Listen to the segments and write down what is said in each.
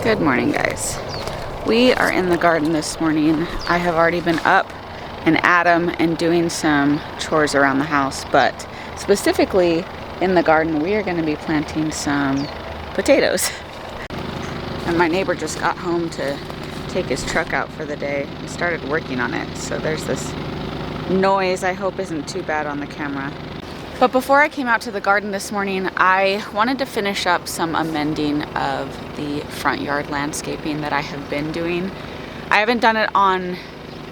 Good morning, guys. We are in the garden this morning. I have already been up and at 'em and doing some chores around the house, but specifically in the garden we are going to be planting some potatoes. And my neighbor just got home to take his truck out for the day and started working on it, so there's this noise I hope isn't too bad on the camera. But before I came out to the garden this morning, I wanted to finish up some amending of the front yard landscaping that I have been doing. I haven't done it on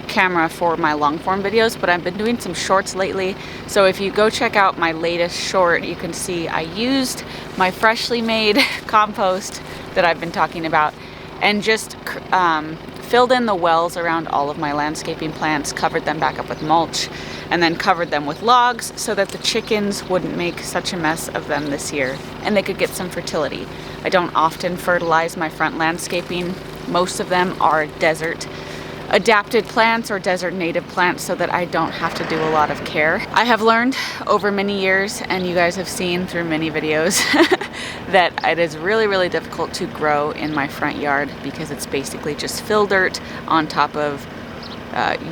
camera for my long form videos, but I've been doing some shorts lately. So if you go check out my latest short, you can see I used my freshly made compost that I've been talking about and just filled in the wells around all of my landscaping plants, covered them back up with mulch, and then covered them with logs so that the chickens wouldn't make such a mess of them this year and they could get some fertility. I don't often fertilize my front landscaping. Most of them are desert adapted plants or desert native plants so that I don't have to do a lot of care. I have learned over many years, and you guys have seen through many videos, that it is really difficult to grow in my front yard because it's basically just fill dirt on top of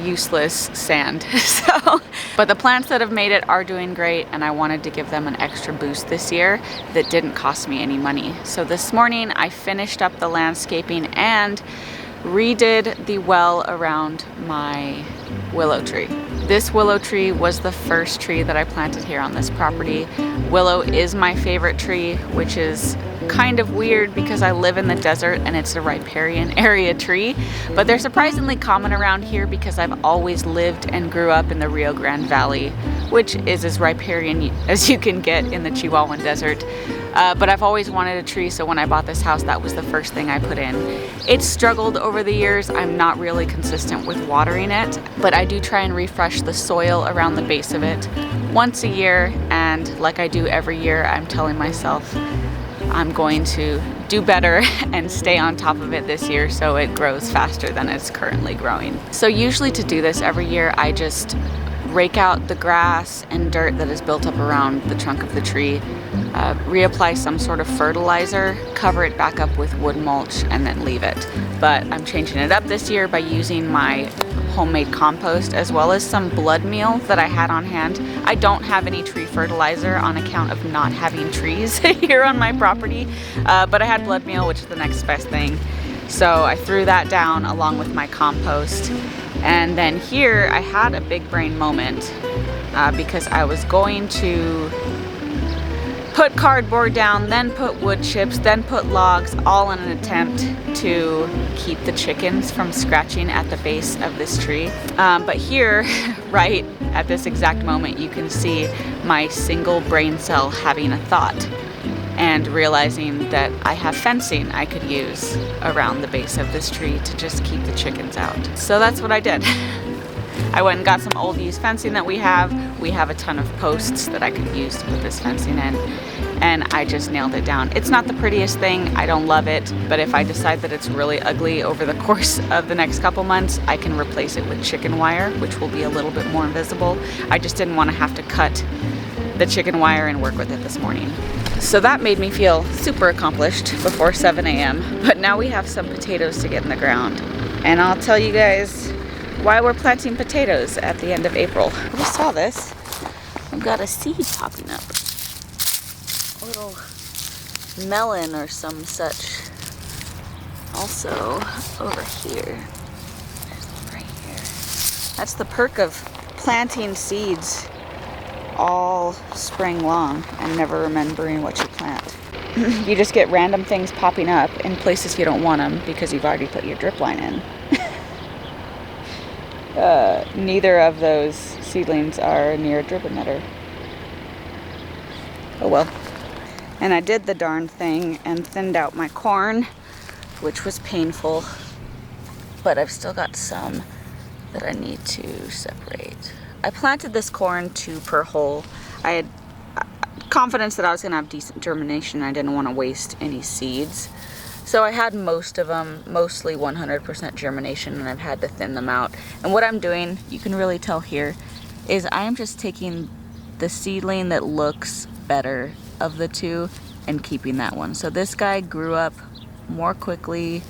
useless sand. But the plants that have made it are doing great, and I wanted to give them an extra boost this year that didn't cost me any money. So this morning I finished up the landscaping and redid the well around my willow tree. This willow tree was the first tree that I planted here on this property. Willow is my favorite tree, which is kind of weird because I live in the desert and it's a riparian area tree, but they're surprisingly common around here because I've always lived and grew up in the Rio Grande Valley, which is as riparian as you can get in the Chihuahuan Desert. But I've always wanted a tree, so when I bought this house, that was the first thing I put in. It's struggled over the years. I'm not really consistent with watering it, but I do try and refresh the soil around the base of it once a year, and like I do every year, I'm telling myself I'm going to do better and stay on top of it this year so it grows faster than it's currently growing. So usually to do this every year, I just rake out the grass and dirt that is built up around the trunk of the tree, reapply some sort of fertilizer, cover it back up with wood mulch, and then leave it. But I'm changing it up this year by using my homemade compost as well as some blood meal that I had on hand. I don't have any tree fertilizer on account of not having trees here on my property, but I had blood meal, which is the next best thing. So I threw that down along with my compost. And then here I had a big brain moment because I was going to put cardboard down, then put wood chips, then put logs, all in an attempt to keep the chickens from scratching at the base of this tree. But here, right at this exact moment, you can see my single brain cell having a thought and realizing that I have fencing I could use around the base of this tree to just keep the chickens out. So that's what I did. I went and got some old used fencing that we have. We have a ton of posts that I could use to put this fencing in, and I just nailed it down. It's not the prettiest thing, I don't love it, but if I decide that it's really ugly over the course of the next couple months, I can replace it with chicken wire, which will be a little bit more visible. I just didn't want to have to cut the chicken wire and work with it this morning. So that made me feel super accomplished before 7 a.m. But now we have some potatoes to get in the ground. And I'll tell you guys why we're planting potatoes at the end of April. I just saw this. We've got a seed popping up. A little melon or some such. Also over here. Right here. That's the perk of planting seeds all spring long and never remembering what you plant. You just get random things popping up in places you don't want them because you've already put your drip line in. Neither of those seedlings are near a drip emitter. Oh well. And I did the darn thing and thinned out my corn, which was painful, but I've still got some that I need to separate. I planted this corn 2 per hole. I had confidence that I was going to have decent germination. I didn't want to waste any seeds. So I had most of them, mostly 100% germination, and I've had to thin them out. And what I'm doing, you can really tell here, is I am just taking the seedling that looks better of the two and keeping that one. So this guy grew up more quickly,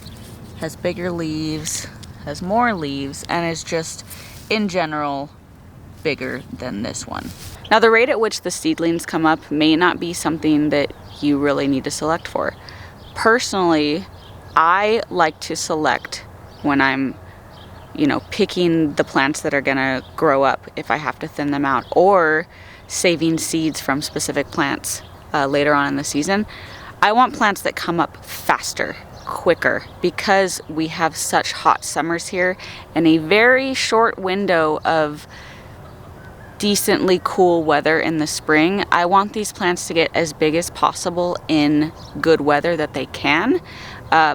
has bigger leaves, has more leaves, and is just, in general, bigger than this one. Now, the rate at which the seedlings come up may not be something that you really need to select for. Personally, I like to select when I'm, picking the plants that are gonna grow up if I have to thin them out, or saving seeds from specific plants later on in the season. I want plants that come up faster, quicker, because we have such hot summers here and a very short window of decently cool weather in the spring. I want these plants to get as big as possible in good weather that they can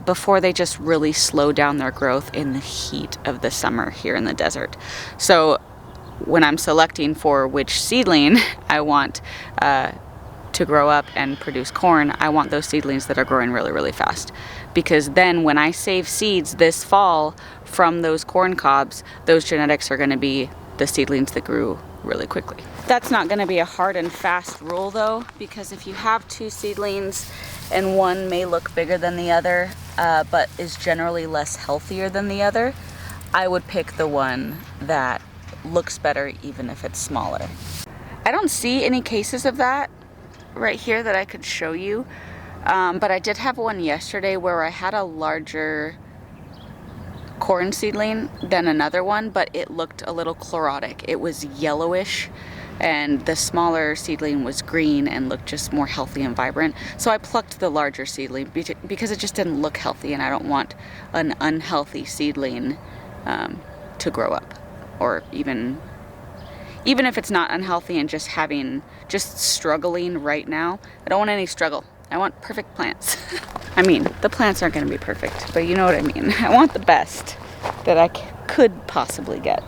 before they just really slow down their growth in the heat of the summer here in the desert. So when I'm selecting for which seedling I want to grow up and produce corn, I want those seedlings that are growing really, really fast. Because then when I save seeds this fall from those corn cobs, those genetics are going to be the seedlings that grew really quickly. That's not going to be a hard and fast rule though, because if you have two seedlings and one may look bigger than the other, but is generally less healthier than the other, I would pick the one that looks better even if it's smaller. I don't see any cases of that right here that I could show you, but I did have one yesterday where I had a larger corn seedling than another one, but it looked a little chlorotic. It was yellowish, and the smaller seedling was green and looked just more healthy and vibrant. So I plucked the larger seedling because it just didn't look healthy, and I don't want an unhealthy seedling to grow up, or even if it's not unhealthy and just struggling right now. I don't want any struggle. I want perfect plants. I mean, the plants aren't going to be perfect, but you know what I mean. I want the best that I could possibly get.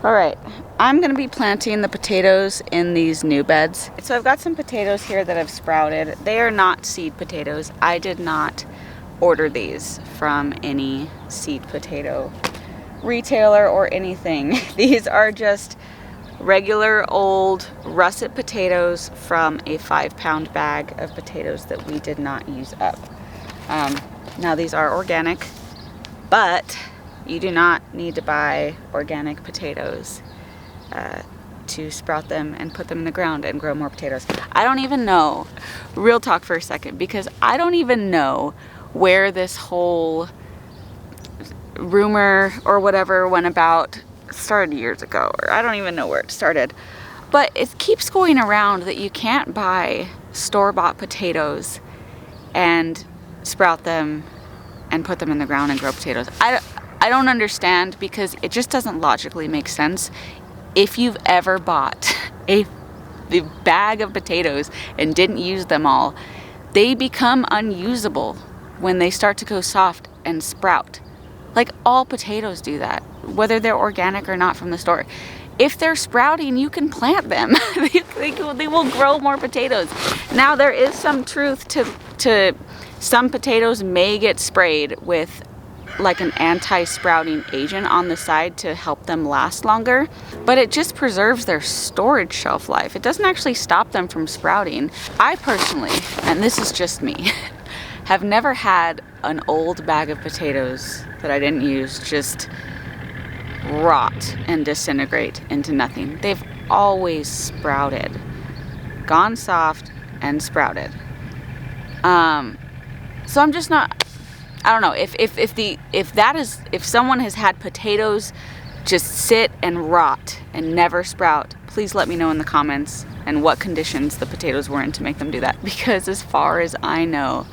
All right, I'm going to be planting the potatoes in these new beds. So I've got some potatoes here that have sprouted. They are not seed potatoes. I did not order these from any seed potato retailer or anything. These are just regular old russet potatoes from a 5-pound bag of potatoes that we did not use up. Now these are organic, but you do not need to buy organic potatoes to sprout them and put them in the ground and grow more potatoes. I don't even know, real talk for a second, because I don't even know where this whole rumor or whatever went about. Started years ago, or I don't even know where it started, but it keeps going around that you can't buy store-bought potatoes and sprout them and put them in the ground and grow potatoes. I don't understand, because it just doesn't logically make sense. If you've ever bought a bag of potatoes and didn't use them all, they become unusable when they start to go soft and sprout. Like, all potatoes do that, whether they're organic or not from the store. If they're sprouting, you can plant them. they will grow more potatoes. Now, there is some truth to some potatoes may get sprayed with like an anti-sprouting agent on the side to help them last longer, but it just preserves their storage shelf life. It doesn't actually stop them from sprouting. I personally, and this is just me, have never had an old bag of potatoes that I didn't use just rot and disintegrate into nothing. They've always sprouted, gone soft and sprouted. So I'm just not, I don't know, if someone has had potatoes just sit and rot and never sprout, please let me know in the comments and what conditions the potatoes were in to make them do that, because as far as I know,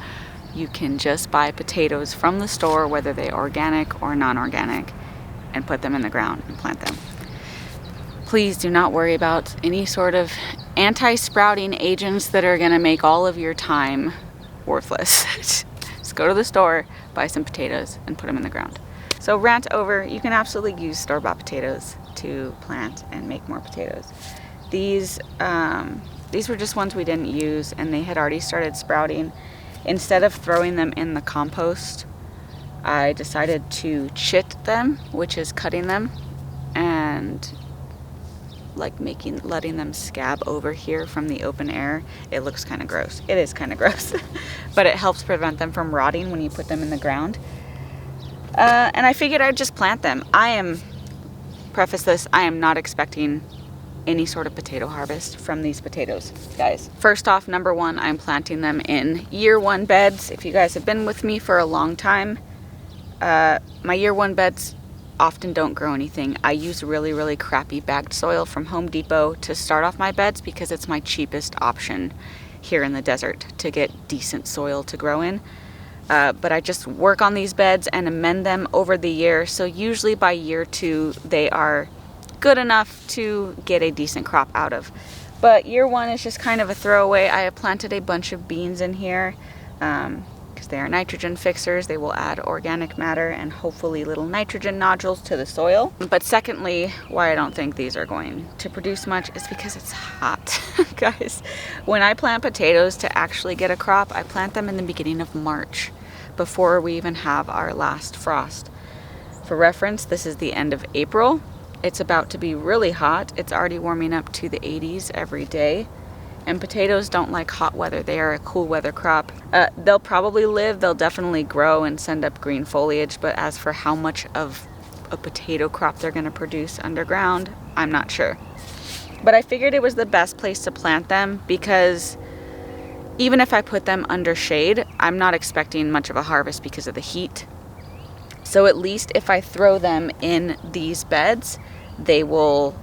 you can just buy potatoes from the store, whether they're organic or non-organic, and put them in the ground and plant them. Please do not worry about any sort of anti-sprouting agents that are going to make all of your time worthless. Just go to the store, buy some potatoes, and put them in the ground. So rant over. You can absolutely use store-bought potatoes to plant and make more potatoes. These were just ones we didn't use, and they had already started sprouting. Instead of throwing them in the compost, I decided to chit them, which is cutting them and like letting them scab over here from the open air, it looks kind of gross. It is kind of gross, but it helps prevent them from rotting when you put them in the ground. And I figured I'd just plant them. Preface this, I am not expecting any sort of potato harvest from these potatoes, guys. First off, number one, I'm planting them in year one beds. If you guys have been with me for a long time, my year one beds often don't grow anything. I use really, really crappy bagged soil from Home Depot to start off my beds because it's my cheapest option here in the desert to get decent soil to grow in. But I just work on these beds and amend them over the year. So usually by year two, they are good enough to get a decent crop out of. But year one is just kind of a throwaway. I have planted a bunch of beans in here because they are nitrogen fixers. They will add organic matter and hopefully little nitrogen nodules to the soil. But secondly, why I don't think these are going to produce much is because it's hot. Guys, when I plant potatoes to actually get a crop, I plant them in the beginning of March before we even have our last frost. For reference, this is the end of April. It's about to be really hot. It's already warming up to the 80s every day. And potatoes don't like hot weather. They are a cool weather crop. They'll probably live, they'll definitely grow and send up green foliage, but as for how much of a potato crop they're gonna produce underground, I'm not sure. But I figured it was the best place to plant them because even if I put them under shade, I'm not expecting much of a harvest because of the heat. So at least if I throw them in these beds, they will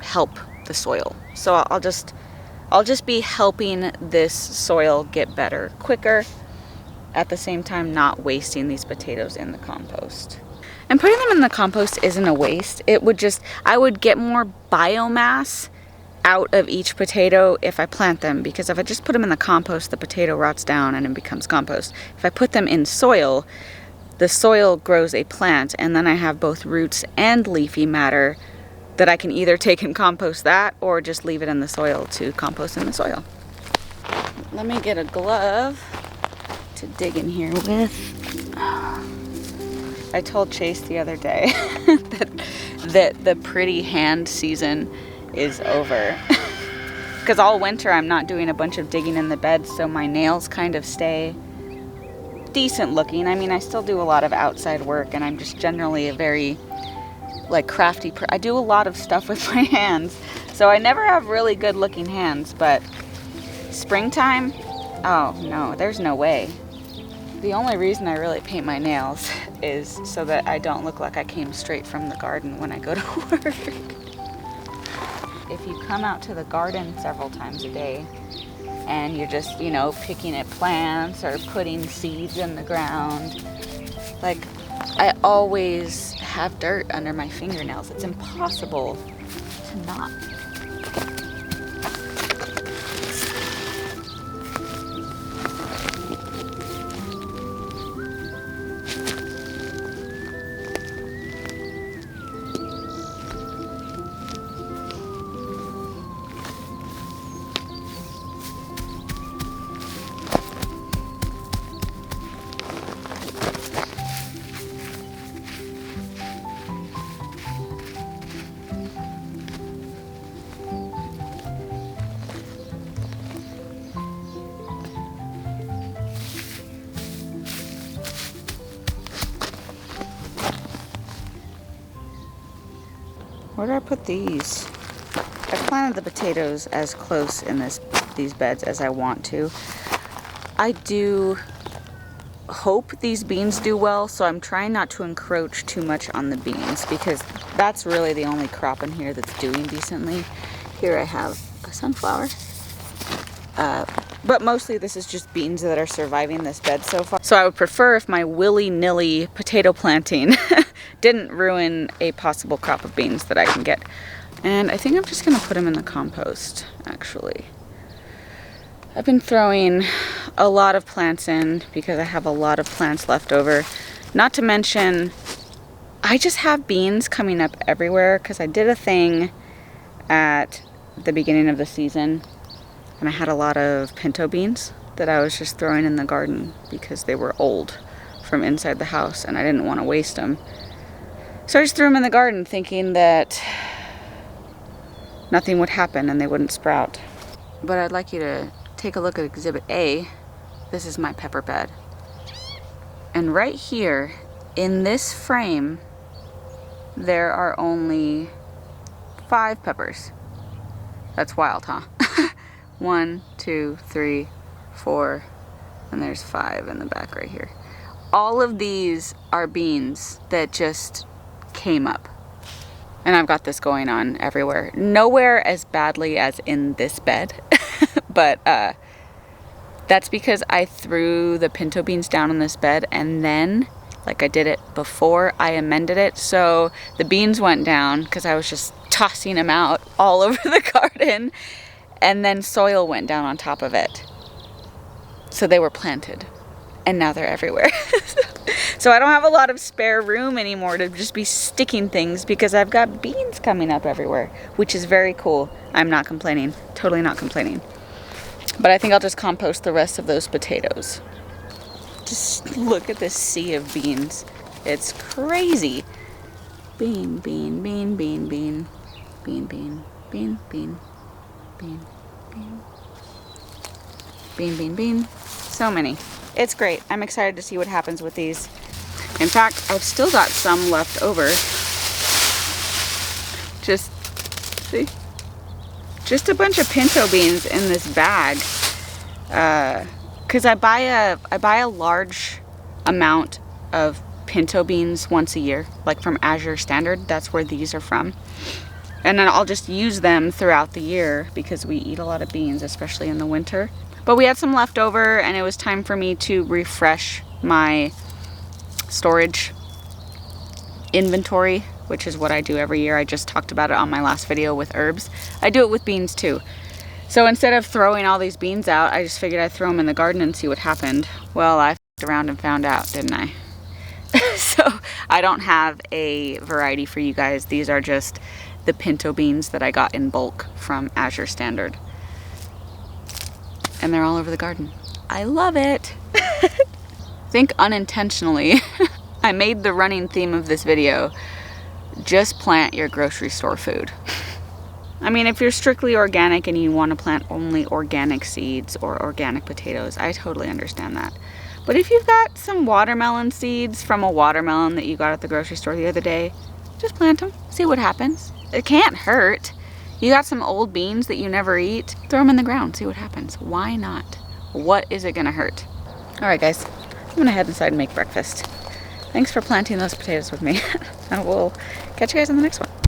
help the soil. So I'll just be helping this soil get better quicker, at the same time not wasting these potatoes in the compost. And putting them in the compost isn't a waste. I would get more biomass out of each potato if I plant them, because if I just put them in the compost, the potato rots down and it becomes compost. If I put them in soil, the soil grows a plant, and then I have both roots and leafy matter that I can either take and compost that or just leave it in the soil to compost in the soil. Let me get a glove to dig in here with. I told Chase the other day that the pretty hand season is over. Because all winter I'm not doing a bunch of digging in the beds, so my nails kind of stay decent looking. I mean, I still do a lot of outside work, and I'm just generally a very crafty I do a lot of stuff with my hands, so I never have really good looking hands. But springtime, oh no, there's no way. The only reason I really paint my nails is so that I don't look like I came straight from the garden when I go to work. If you come out to the garden several times a day and you're just, picking at plants or putting seeds in the ground, I always have dirt under my fingernails. It's impossible to not. Where did I put these? I planted the potatoes as close in these beds as I want to. I do hope these beans do well, so I'm trying not to encroach too much on the beans because that's really the only crop in here that's doing decently. Here I have a sunflower. But mostly this is just beans that are surviving this bed so far. So I would prefer if my willy-nilly potato planting didn't ruin a possible crop of beans that I can get. And I think I'm just gonna put them in the compost, actually. I've been throwing a lot of plants in because I have a lot of plants left over. Not to mention, I just have beans coming up everywhere because I did a thing at the beginning of the season and I had a lot of pinto beans that I was just throwing in the garden because they were old from inside the house and I didn't want to waste them. So I just threw them in the garden thinking that nothing would happen and they wouldn't sprout. But I'd like you to take a look at Exhibit A. This is my pepper bed. And right here in this frame, there are only 5 peppers. That's wild, huh? 1, 2, 3, 4, and there's 5 in the back right here. All of these are beans that just came up. And I've got this going on everywhere. Nowhere as badly as in this bed, but that's because I threw the pinto beans down on this bed and then, like I did it before, I amended it. So the beans went down because I was just tossing them out all over the garden, and then soil went down on top of it. So they were planted and now they're everywhere. So I don't have a lot of spare room anymore to just be sticking things because I've got beans coming up everywhere, which is very cool. I'm not complaining, totally not complaining. But I think I'll just compost the rest of those potatoes. Just look at this sea of beans. It's crazy. Bean, bean, bean, bean, bean, bean, bean, bean, bean, bean, bean, bean, bean, bean. So many. It's great. I'm excited to see what happens with these. In fact, I've still got some left over. Just, see? Just a bunch of pinto beans in this bag. Because I buy a large amount of pinto beans once a year, like from Azure Standard. That's where these are from. And then I'll just use them throughout the year because we eat a lot of beans, especially in the winter. But we had some left over and it was time for me to refresh my storage inventory, which is what I do every year. I just talked about it on my last video with herbs. I do it with beans too. So instead of throwing all these beans out, I just figured I'd throw them in the garden and see what happened. Well, I f***ed around and found out, didn't I? So I don't have a variety for you guys. These are just the pinto beans that I got in bulk from Azure Standard. And they're all over the garden. I love it. I think unintentionally, I made the running theme of this video, just plant your grocery store food. I mean, if you're strictly organic and you want to plant only organic seeds or organic potatoes, I totally understand that. But if you've got some watermelon seeds from a watermelon that you got at the grocery store the other day, just plant them, see what happens. It can't hurt. You got some old beans that you never eat, throw them in the ground, see what happens. Why not? What is it gonna hurt? All right, guys, I'm gonna head inside and make breakfast. Thanks for planting those potatoes with me. And we'll catch you guys in the next one.